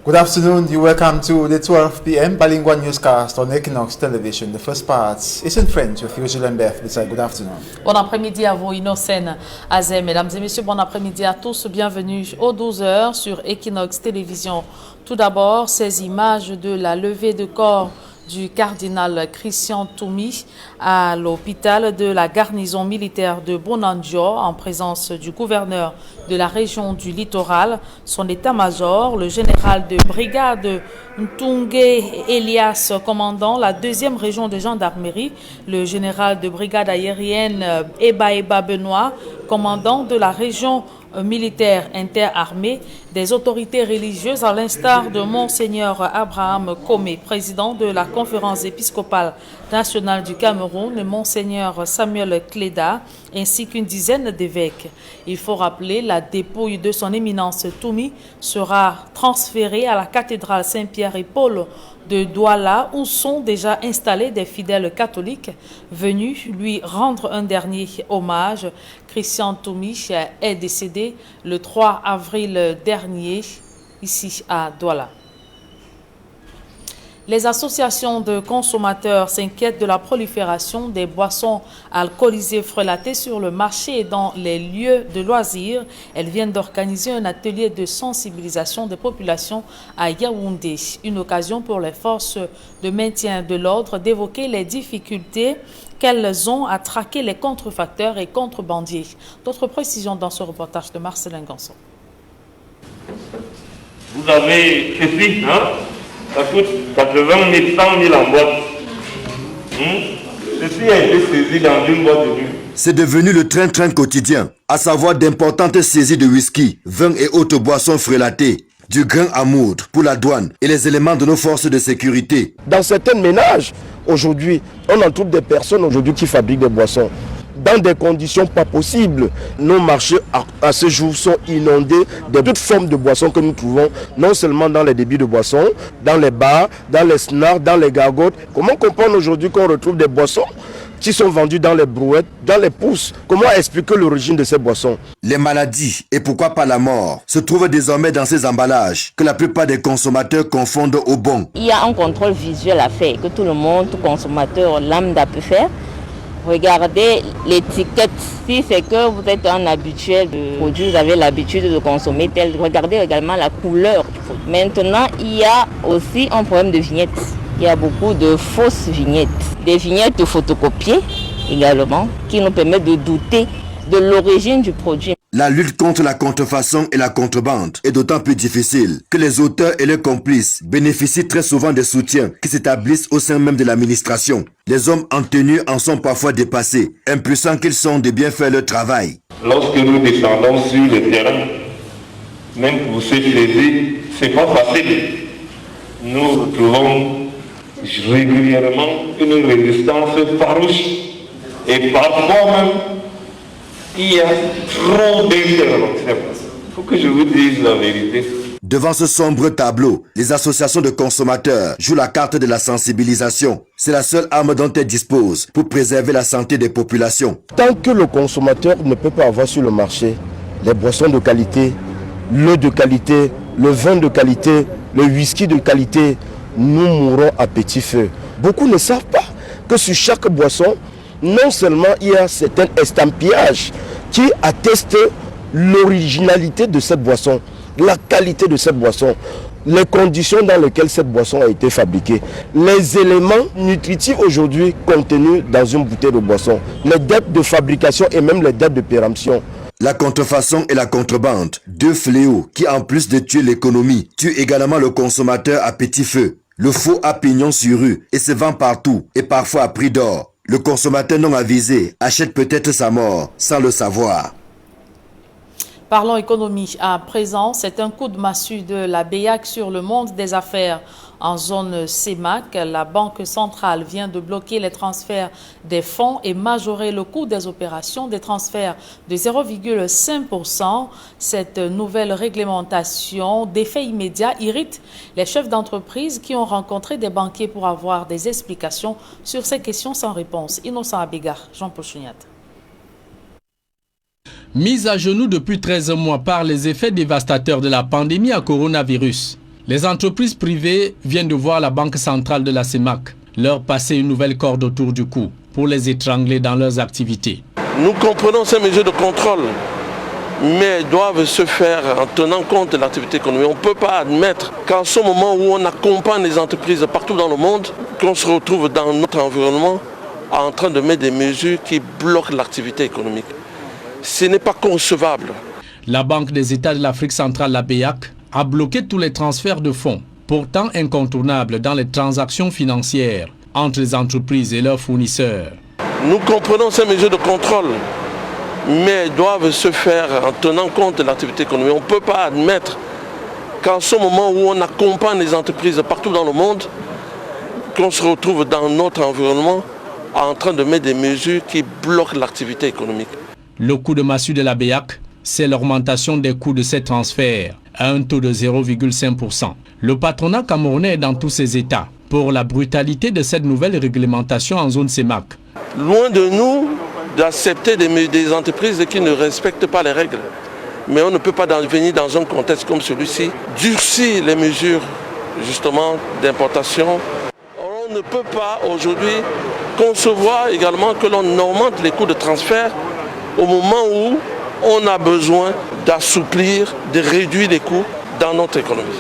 Good afternoon, you're welcome to the 12 p.m. bilingual newscast on Equinox Television. The first part is in French with Ursula Mbeth. Good afternoon. Bon après-midi à vous, Innocène Azem. Mesdames et messieurs, bon après-midi à tous. Bienvenue aux 12h sur Equinox Télévision. Tout d'abord, ces images de la levée de corps du cardinal Christian Toumi à l'hôpital de la garnison militaire de Bonandio en présence du gouverneur de la région du littoral, son état-major, le général de brigade Ntungé Elias, commandant la 2e région de gendarmerie, le général de brigade aérienne Eba Benoît, commandant de la région militaire interarmée, des autorités religieuses à l'instar de Monseigneur Abraham Komé, président de la conférence épiscopale nationale du Cameroun, et Monseigneur Samuel Cléda, ainsi qu'une dizaine d'évêques. Il faut rappeler, la dépouille de son éminence Toumi sera transférée à la cathédrale Saint-Pierre et Paul de Douala, où sont déjà installés des fidèles catholiques venus lui rendre un dernier hommage. Christian Toumi est décédé le 3 avril dernier ici à Douala. Les associations de consommateurs s'inquiètent de la prolifération des boissons alcoolisées frelatées sur le marché et dans les lieux de loisirs. Elles viennent d'organiser un atelier de sensibilisation des populations à Yaoundé. Une occasion pour les forces de maintien de l'ordre d'évoquer les difficultés qu'elles ont à traquer les contrefacteurs et contrebandiers. D'autres précisions dans ce reportage de Marcelin Ganson. Vous avez ceci, hein? Ça coûte 80 000, 100 000 en boîte. Ceci a été saisi dans une boîte de nuit. C'est devenu le train-train quotidien, à savoir d'importantes saisies de whisky, vin et autres boissons frelatées, du grain à moudre pour la douane et les éléments de nos forces de sécurité. Dans certains ménages, aujourd'hui, on en trouve des personnes aujourd'hui qui fabriquent des boissons dans des conditions pas possibles. Nos marchés à ce jour sont inondés de toutes formes de boissons que nous trouvons, non seulement dans les débits de boissons, dans les bars, dans les snacks, dans les gargotes. Comment comprendre aujourd'hui qu'on retrouve des boissons qui sont vendues dans les brouettes, dans les pousses? Comment expliquer l'origine de ces boissons? Les maladies, et pourquoi pas la mort, se trouvent désormais dans ces emballages que la plupart des consommateurs confondent au bon. Il y a un contrôle visuel à faire que tout le monde, tout consommateur lambda peut faire. Regardez l'étiquette. Si c'est que vous êtes un habituel de produit, vous avez l'habitude de consommer tel, regardez également la couleur du produit. Maintenant, il y a aussi un problème de vignettes. Il y a beaucoup de fausses vignettes. Des vignettes photocopiées également, qui nous permettent de douter de l'origine du produit. La lutte contre la contrefaçon et la contrebande est d'autant plus difficile que les auteurs et leurs complices bénéficient très souvent des soutiens qui s'établissent au sein même de l'administration. Les hommes en tenue en sont parfois dépassés, impuissants qu'ils sont de bien faire leur travail. Lorsque nous descendons sur le terrain, même pour se saisir, c'est pas facile. Nous retrouvons régulièrement une résistance farouche et parfois même il y a trop d'interventions. Il faut que je vous dise la vérité. Devant ce sombre tableau, les associations de consommateurs jouent la carte de la sensibilisation. C'est la seule arme dont elles disposent pour préserver la santé des populations. Tant que le consommateur ne peut pas avoir sur le marché les boissons de qualité, l'eau de qualité, le vin de qualité, le whisky de qualité, nous mourrons à petit feu. Beaucoup ne savent pas que sur chaque boisson, non seulement il y a certains estampillages qui attestent l'originalité de cette boisson, la qualité de cette boisson, les conditions dans lesquelles cette boisson a été fabriquée, les éléments nutritifs aujourd'hui contenus dans une bouteille de boisson, les dates de fabrication et même les dates de péremption. La contrefaçon et la contrebande, deux fléaux qui en plus de tuer l'économie, tuent également le consommateur à petit feu. Le faux a pignon sur rue et se vend partout et parfois à prix d'or. Le consommateur non avisé achète peut-être sa mort sans le savoir. Parlons économie à présent. C'est un coup de massue de la BEAC sur le monde des affaires. En zone CEMAC, la Banque centrale vient de bloquer les transferts des fonds et majorer le coût des opérations des transferts de 0,5%. Cette nouvelle réglementation d'effet immédiat irrite les chefs d'entreprise qui ont rencontré des banquiers pour avoir des explications sur ces questions sans réponse. Innocent Abega, Jean-Paul Chougnat. Mise à genoux depuis 13 mois par les effets dévastateurs de la pandémie à coronavirus, Les entreprises privées viennent de voir la Banque centrale de la CEMAC leur passer une nouvelle corde autour du cou pour les étrangler dans leurs activités. Nous comprenons ces mesures de contrôle, mais elles doivent se faire en tenant compte de l'activité économique. On ne peut pas admettre qu'en ce moment où on accompagne les entreprises partout dans le monde, qu'on se retrouve dans notre environnement en train de mettre des mesures qui bloquent l'activité économique. Ce n'est pas concevable. La Banque des États de l'Afrique centrale, la BEAC, a bloqué tous les transferts de fonds, pourtant incontournables dans les transactions financières entre les entreprises et leurs fournisseurs. Nous comprenons ces mesures de contrôle, mais elles doivent se faire en tenant compte de l'activité économique. On ne peut pas admettre qu'en ce moment où on accompagne les entreprises partout dans le monde, qu'on se retrouve dans notre environnement en train de mettre des mesures qui bloquent l'activité économique. Le coup de massue de la BEAC, c'est l'augmentation des coûts de ces transferts à un taux de 0,5%. Le patronat camerounais est dans tous ses états pour la brutalité de cette nouvelle réglementation en zone CEMAC. Loin de nous d'accepter des entreprises qui ne respectent pas les règles. Mais on ne peut pas venir dans un contexte comme celui-ci, durcir les mesures justement d'importation. On ne peut pas aujourd'hui concevoir également que l'on augmente les coûts de transfert au moment où on a besoin d'assouplir, de réduire les coûts dans notre économie.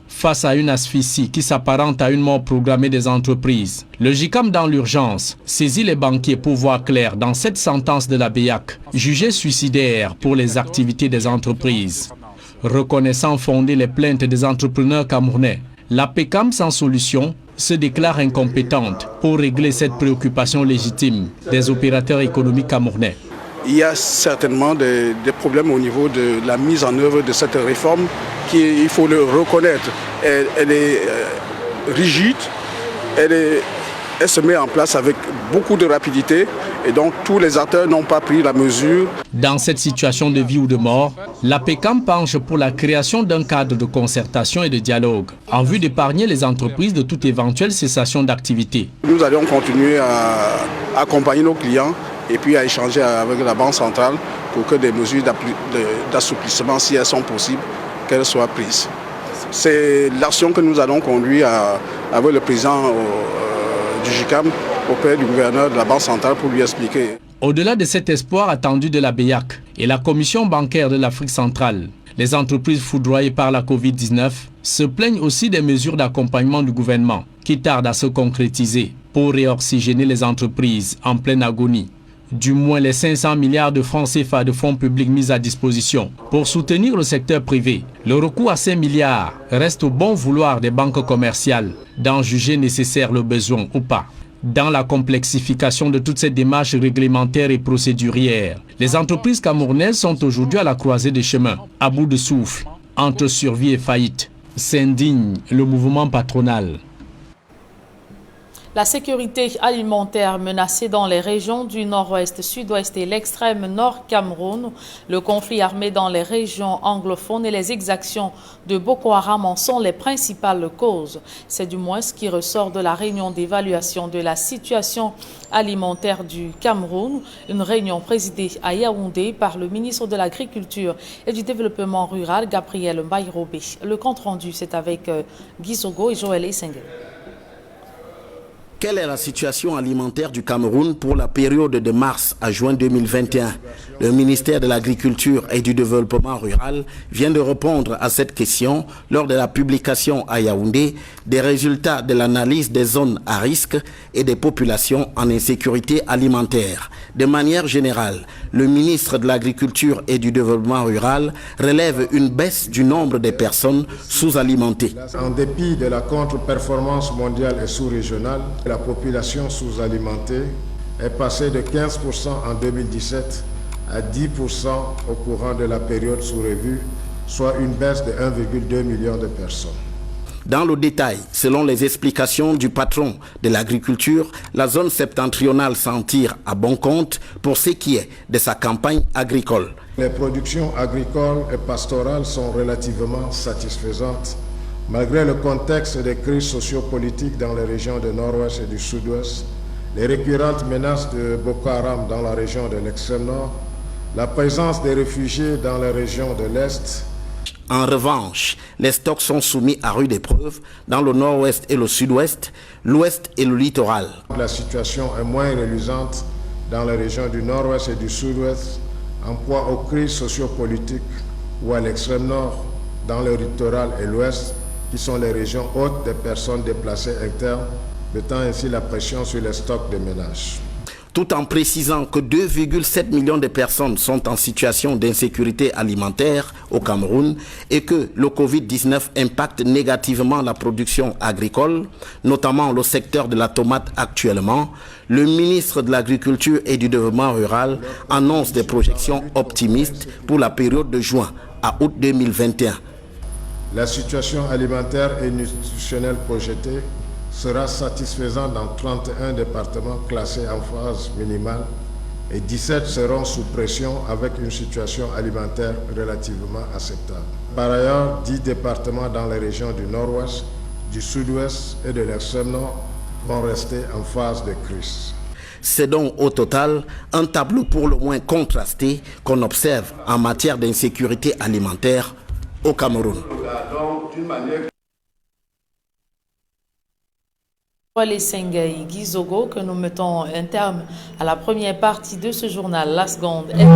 Face à une asphyxie qui s'apparente à une mort programmée des entreprises, le GICAM dans l'urgence saisit les banquiers pour voir clair dans cette sentence de la BEAC, jugée suicidaire pour les activités des entreprises. Reconnaissant fonder les plaintes des entrepreneurs camerounais, la PECAM sans solution se déclare incompétente pour régler cette préoccupation légitime des opérateurs économiques camerounais. Il y a certainement des problèmes au niveau de la mise en œuvre de cette réforme qui, il faut le reconnaître, elle est rigide, elle se met en place avec beaucoup de rapidité et donc tous les acteurs n'ont pas pris la mesure. Dans cette situation de vie ou de mort, la PECAM penche pour la création d'un cadre de concertation et de dialogue en vue d'épargner les entreprises de toute éventuelle cessation d'activité. Nous allons continuer à accompagner nos clients et puis à échanger avec la Banque centrale pour que des mesures d'assouplissement, si elles sont possibles, qu'elles soient prises. C'est l'action que nous allons conduire avec le président du GICAM auprès du gouverneur de la Banque centrale pour lui expliquer. Au-delà de cet espoir attendu de la BEAC et la Commission bancaire de l'Afrique centrale, les entreprises foudroyées par la Covid-19 se plaignent aussi des mesures d'accompagnement du gouvernement qui tardent à se concrétiser pour réoxygéner les entreprises en pleine agonie. Du moins les 500 milliards de francs CFA de fonds publics mis à disposition pour soutenir le secteur privé. Le recours à ces milliards reste au bon vouloir des banques commerciales d'en juger nécessaire le besoin ou pas. Dans la complexification de toutes ces démarches réglementaires et procédurières, les entreprises camerounaises sont aujourd'hui à la croisée des chemins, à bout de souffle, entre survie et faillite. S'indigne le mouvement patronal. La sécurité alimentaire menacée dans les régions du nord-ouest, sud-ouest et l'extrême nord Cameroun, le conflit armé dans les régions anglophones et les exactions de Boko Haram en sont les principales causes. C'est du moins ce qui ressort de la réunion d'évaluation de la situation alimentaire du Cameroun, une réunion présidée à Yaoundé par le ministre de l'Agriculture et du Développement rural, Gabriel Mbaye-Robé. Le compte rendu, c'est avec Guy Sogo et Joël Essengel. Quelle est la situation alimentaire du Cameroun pour la période de mars à juin 2021? Le ministère de l'Agriculture et du Développement rural vient de répondre à cette question lors de la publication à Yaoundé des résultats de l'analyse des zones à risque et des populations en insécurité alimentaire. De manière générale, le ministre de l'Agriculture et du Développement rural relève une baisse du nombre de personnes sous-alimentées. En dépit de la contre-performance mondiale et sous-régionale, la population sous-alimentée est passée de 15% en 2017 à 10% au courant de la période sous revue, soit une baisse de 1,2 million de personnes. Dans le détail, selon les explications du patron de l'agriculture, la zone septentrionale s'en tire à bon compte pour ce qui est de sa campagne agricole. Les productions agricoles et pastorales sont relativement satisfaisantes, malgré le contexte des crises sociopolitiques dans les régions du nord-ouest et du sud-ouest, les récurrentes menaces de Boko Haram dans la région de l'extrême nord, la présence des réfugiés dans les régions de l'Est. En revanche, les stocks sont soumis à rude épreuve dans le nord-ouest et le sud-ouest, l'ouest et le littoral. La situation est moins reluisante dans les régions du nord-ouest et du sud-ouest, en proie aux crises sociopolitiques, ou à l'extrême nord, dans le littoral et l'ouest, qui sont les régions hautes des personnes déplacées internes, mettant ainsi la pression sur les stocks des ménages. Tout en précisant que 2,7 millions de personnes sont en situation d'insécurité alimentaire au Cameroun et que le Covid-19 impacte négativement la production agricole, notamment le secteur de la tomate actuellement, le ministre de l'Agriculture et du Développement rural annonce des projections optimistes pour la période de juin à août 2021. La situation alimentaire et nutritionnelle projetée sera satisfaisante dans 31 départements classés en phase minimale et 17 seront sous pression avec une situation alimentaire relativement acceptable. Par ailleurs, 10 départements dans les régions du nord-ouest, du sud-ouest et de l'extrême nord vont rester en phase de crise. C'est donc au total un tableau pour le moins contrasté qu'on observe en matière d'insécurité alimentaire au Cameroun. Les Sengai Gizogo, que nous mettons un terme à la première partie de ce journal. La seconde est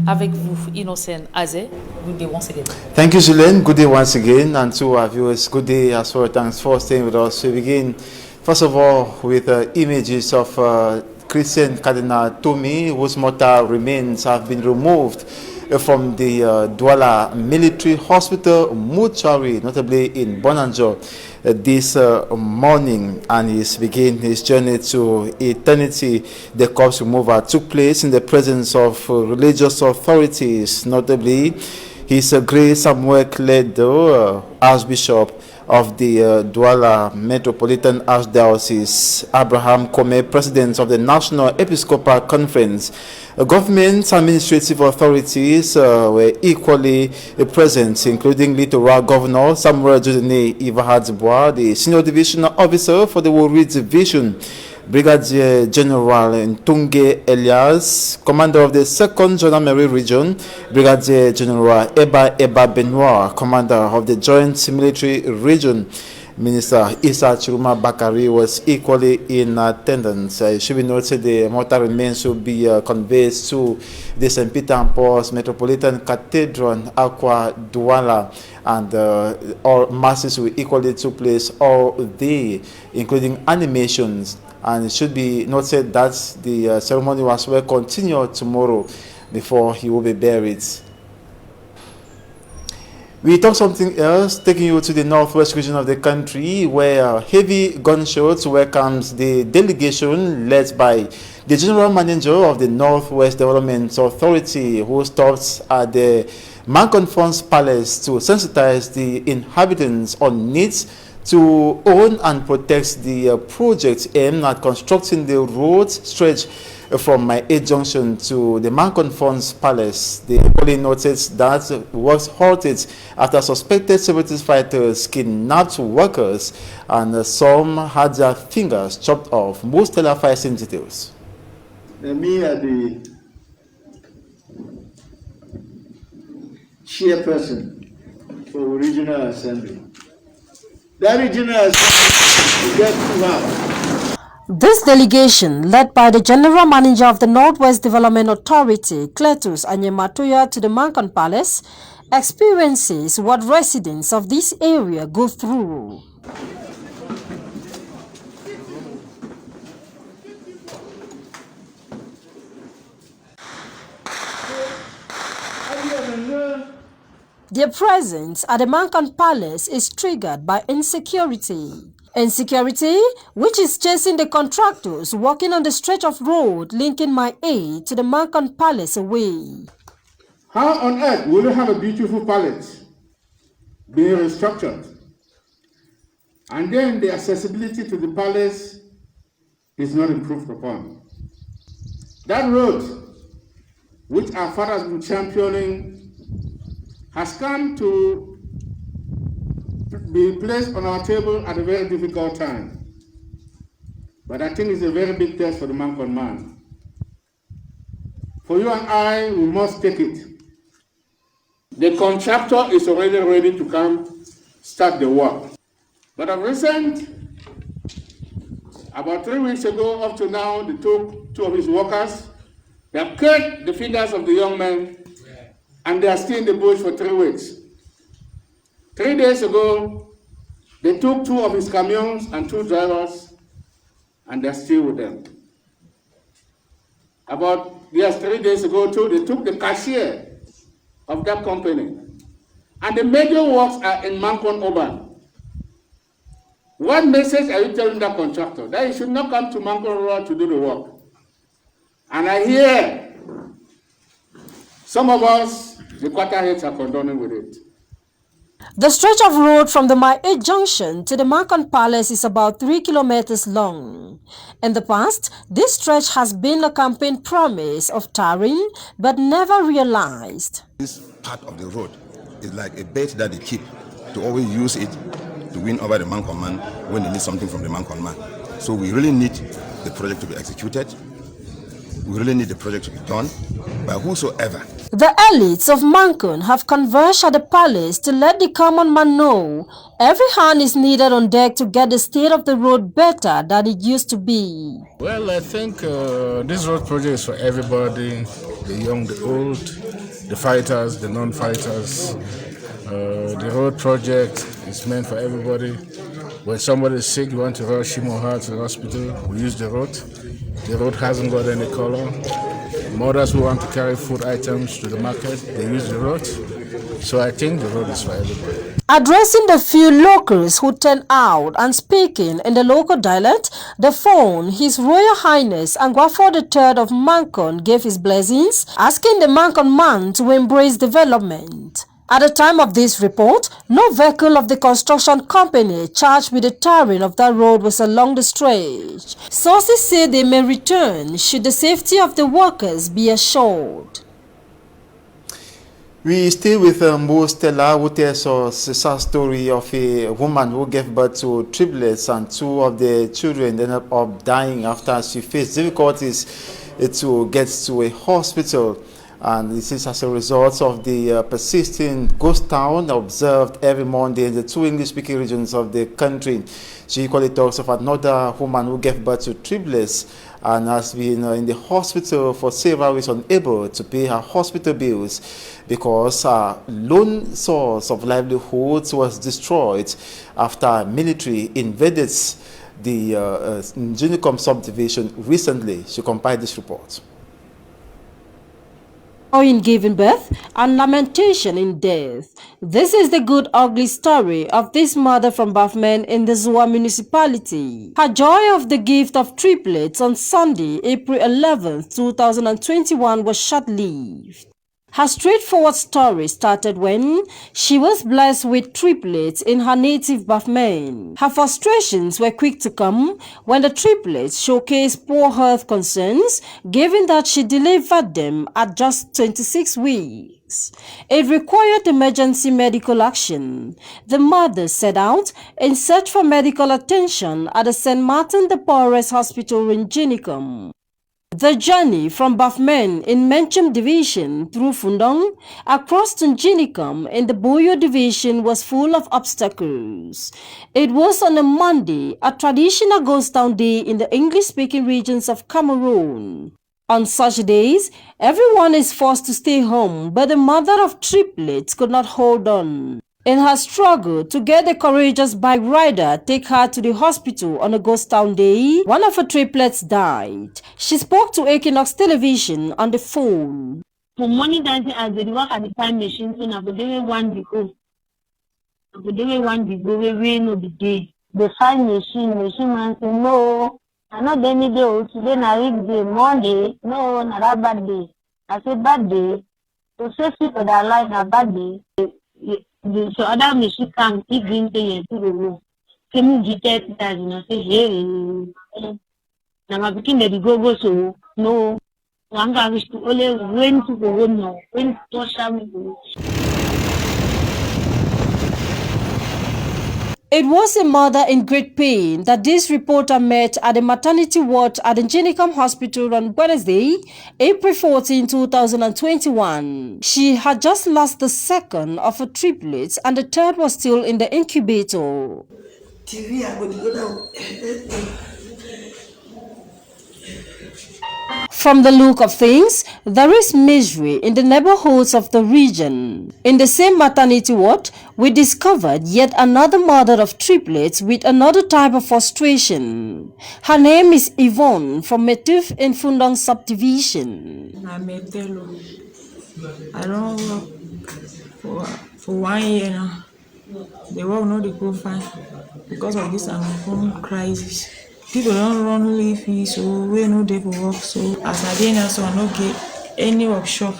avec vous, Innocent Azé. Good day once again. Thank you, Julien. Good day once again. And to our viewers, good day as well. Thanks for staying with us. We begin, first of all, with images of Christian Cardinal Tomi, whose mortal remains have been removed from the Douala Military Hospital mortuary, notably in Bonanjo, this morning, and he's beginning his journey to eternity. The corpse removal took place in the presence of religious authorities, notably His Grace Samuel Kledo, Archbishop of the Douala Metropolitan Archdiocese, Abraham Kome, President of the National Episcopal Conference. Government administrative authorities were equally present, including Littoral Governor Samuel Jodene Ivahadzibwa, the Senior Divisional Officer for the Wori Division, Brigadier General Ntunge Elias, Commander of the 2nd Gendarmerie Region, Brigadier General Eba Benoit, Commander of the Joint Military Region. Minister Issa Chiruma Bakari was equally in attendance. It should be noted the mortal remains will be conveyed to the St. Peter and Paul's Metropolitan Cathedral, Aqua Douala, and all masses will equally took place all day, including animations. And it should be noted that the ceremony was will continue tomorrow before he will be buried. We talk something else, taking you to the northwest region of the country, where heavy gunshots welcomes the delegation led by the General Manager of the Northwest Development Authority, who stops at the Manconfons Palace to sensitize the inhabitants on needs to own and protect the project aimed at constructing the road stretch from my 8 junction to the Manconfons Palace. The police noted that works halted after suspected separatist fighters kidnapped workers and some had their fingers chopped off. Most tell us details. Me are the chairperson for Regional Assembly. The Regional Assembly gets too hard. This delegation, led by the General Manager of the Northwest Development Authority, Cletus Anyematoya, to the Mancon Palace, experiences what residents of this area go through. Their presence at the Mancon Palace is triggered by insecurity. Insecurity, which is chasing the contractors working on the stretch of road linking My A to the Mancon Palace away. How on earth will you have a beautiful palace being restructured, and then the accessibility to the palace is not improved upon? That road, which our fathers have been championing, has come to be placed on our table at a very difficult time. But I think it's a very big test for the Mancon man. For you and I, we must take it. The contractor is already ready to come start the work. But of recent, about 3 weeks ago up to now, they took 2 of his workers, they have cut the fingers of the young men, and they are still in the bush for 3 weeks. 3 days ago, they took 2 of his camions and 2 drivers, and they're still with them. About 3 days ago too, they took the cashier of that company. And the major works are in Mankon Oban. What message are you telling that contractor? That he should not come to Mankon Road to do the work. And I hear some of us, the quarterheads, are condoning with it. The stretch of road from the My-8 junction to the Mankon Palace is about 3 kilometers long. In the past, this stretch has been a campaign promise of tarring, but never realized. This part of the road is like a bait that they keep to always use it to win over the Mankon man when they need something from the Mankon man. So we really need the project to be executed. We really need the project to be done by whosoever. The elites of Mankon have converged at the palace to let the common man know every hand is needed on deck to get the state of the road better than it used to be. Well, I think this road project is for everybody, the young, the old, the fighters, the non-fighters. The road project is meant for everybody. When somebody is sick, you want to rush him or her to the hospital, we use the road. The road hasn't got any color. Mothers who want to carry food items to the market, they use the road. So I think the road is for everybody. Addressing the few locals who turned out and speaking in the local dialect, the phone, His Royal Highness Angwafo III of Mankon gave his blessings, asking the Mankon man to embrace development. At the time of this report, no vehicle of the construction company charged with the tarring of that road was along the stretch. Sources say they may return should the safety of the workers be assured. We stay with Mo Stella, who tells us a sad story of a woman who gave birth to triplets, and 2 of the children ended up dying after she faced difficulties to get to a hospital. And this is as a result of the persisting ghost town observed every Monday in the 2 English-speaking regions of the country. She equally talks of another woman who gave birth to triplets and has been in the hospital for several weeks, unable to pay her hospital bills because her lone source of livelihood was destroyed after military invaded the Unicom subdivision recently. She compiled this report. In giving birth and lamentation in death. This is the good ugly story of this mother from Bafmen in the Zua municipality. Her joy of the gift of triplets on Sunday, April 11, 2021 was short-lived. Her straightforward story started when she was blessed with triplets in her native Bafmen. Her frustrations were quick to come when the triplets showcased poor health concerns, given that she delivered them at just 26 weeks. It required emergency medical action. The mother set out in search for medical attention at the St. Martin de Porres Hospital in Unicom. The journey from Bafmen in Mencham Division through Fundong across to Unicom in the Boyo Division was full of obstacles. It was on a Monday, a traditional ghost town day in the English-speaking regions of Cameroon. On such days, everyone is forced to stay home, but the mother of triplets could not hold on. In her struggle to get the courageous bike rider take her to the hospital on a ghost town day, one of her triplets died. She spoke to Equinox Television on the phone. For money dancing as they work at the time machine, so now they want to go. They want to go, we know the day. The time machine man say, no, I know they need to today na weekday, Monday, no, not that bad day. I said bad day. To save people that life na bad day. So other machine can keep going to you to the room. Can you get it as you say, hey, now I'm beginning to go so no. I'm going to only when to go now, when to show me. It was a mother in great pain that this reporter met at the maternity ward at the Genicum Hospital on Wednesday, April 14, 2021. She had just lost the second of her triplets and the third was still in the incubator. From the look of things, there is misery in the neighborhoods of the region. In the same maternity ward, we discovered yet another mother of triplets with another type of frustration. Her name is Yvonne from Metuf in Fundong subdivision. I don't work for 1 year now. The work not the go fine because of this unemployment crisis. People don't run leave me, so we no dey for work. So as I dey now, so I no get any workshop.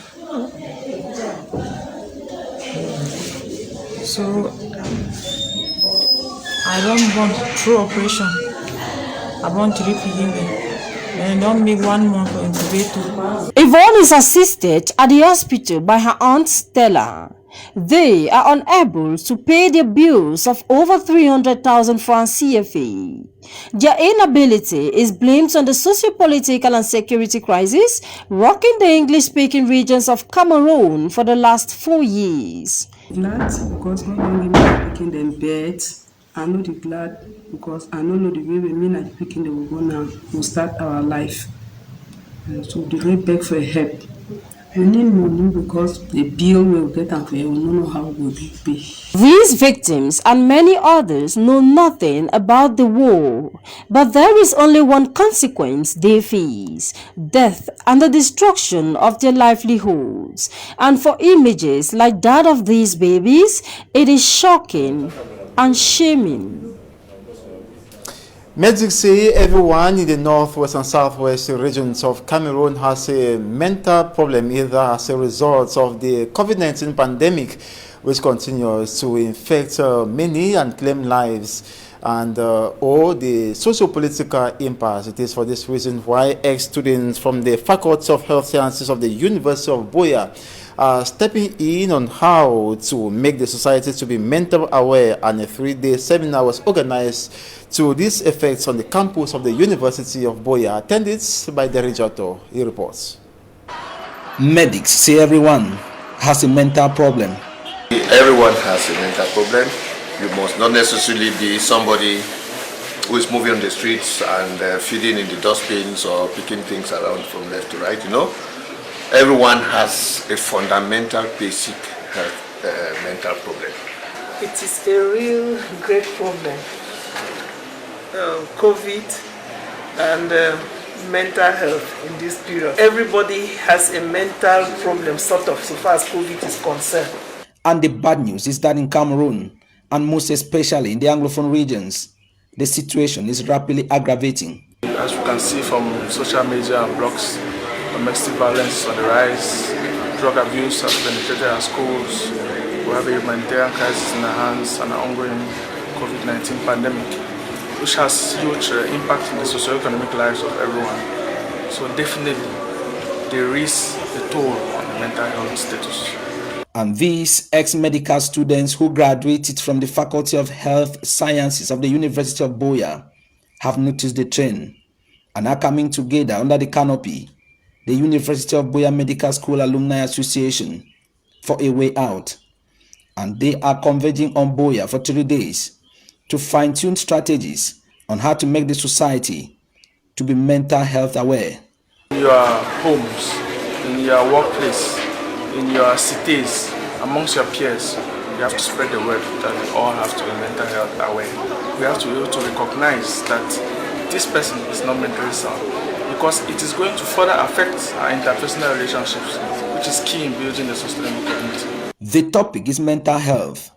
So I don't born through operation. I born 3 pm and don't make 1 month for incubator. Yvonne is assisted at the hospital by her aunt Stella. They are unable to pay their bills of over 300,000 francs CFA. Their inability is blamed on the socio-political and security crisis rocking the English-speaking regions of Cameroon for the last 4 years. Glad because God don't give me picking them bed. I know the glad because I don't know the way we mean like picking them will go now. We'll start our life. And so the way beg for help. We need money because the bill will get and we don't know how we'll pay. These victims and many others know nothing about the war, but there is only one consequence they face: death and the destruction of their livelihoods. And for images like that of these babies, it is shocking and shaming. Medics say everyone in the northwest and southwest regions of Cameroon has a mental problem either as a result of the COVID-19 pandemic, which continues to infect many and claim lives, and or the socio-political impasse. It is for this reason why ex-students from the Faculty of Health Sciences of the University of Buea are stepping in on how to make the society to be mental aware, and a 3-day seminar was organized to these effects on the campus of the University of Buea, attended by the Rijato. He reports. Medics say everyone has a mental problem. Everyone has a mental problem. You must not necessarily be somebody who is moving on the streets and feeding in the dustbins or picking things around from left to right, you know. Everyone has a fundamental, basic health, mental problem. It is a real great problem. COVID and mental health in this period. Everybody has a mental problem, sort of, so far as COVID is concerned. And the bad news is that in Cameroon, and most especially in the Anglophone regions, the situation is rapidly aggravating. As you can see from social media and blogs, domestic violence on the rise, drug abuse has penetrated our schools, we have a humanitarian crisis in our hands and an ongoing COVID-19 pandemic, which has huge impact on the socio-economic lives of everyone. So definitely there is a toll on the mental health status. And these ex-medical students who graduated from the Faculty of Health Sciences of the University of Buea have noticed the trend and are coming together under the canopy, the University of Buea Medical School Alumni Association, for a way out. And they are converging on Buea for 3 days to fine-tune strategies on how to make the society to be mental health aware. In your homes, in your workplace, in your cities, amongst your peers, you have to spread the word that we all have to be mental health aware. We have to be able to recognize that this person is not mentally sound, because it is going to further affect our interpersonal relationships, which is key in building a sustainable community. The topic is mental health,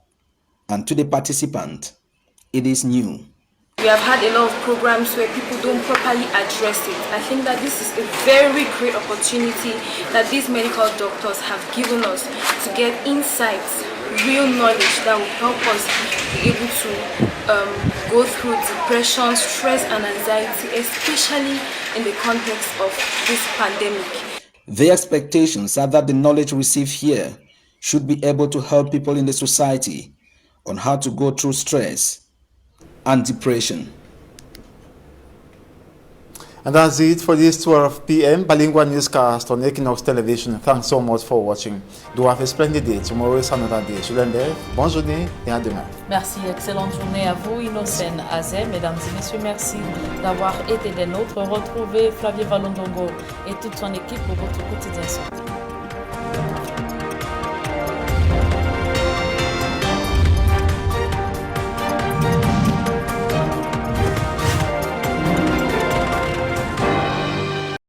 and to the participant, it is new. We have had a lot of programs where people don't properly address it. I think that this is a very great opportunity that these medical doctors have given us to get insights, real knowledge that will help us be able to go through depression, stress and anxiety, especially in the context of this pandemic. The expectations are that the knowledge received here should be able to help people in the society on how to go through stress, and depression. And that's it for this 12 p.m. Bilingual newscast on Equinox Television. Thanks so much for watching. Do have a splendid day. Tomorrow is another day. Bonne journée et à demain. Merci, excellente journée à vous, Innocène Azé. Mesdames et messieurs, merci d'avoir été des nôtres. Retrouvez Flavie Valondongo et toute son équipe pour votre quotidien santé.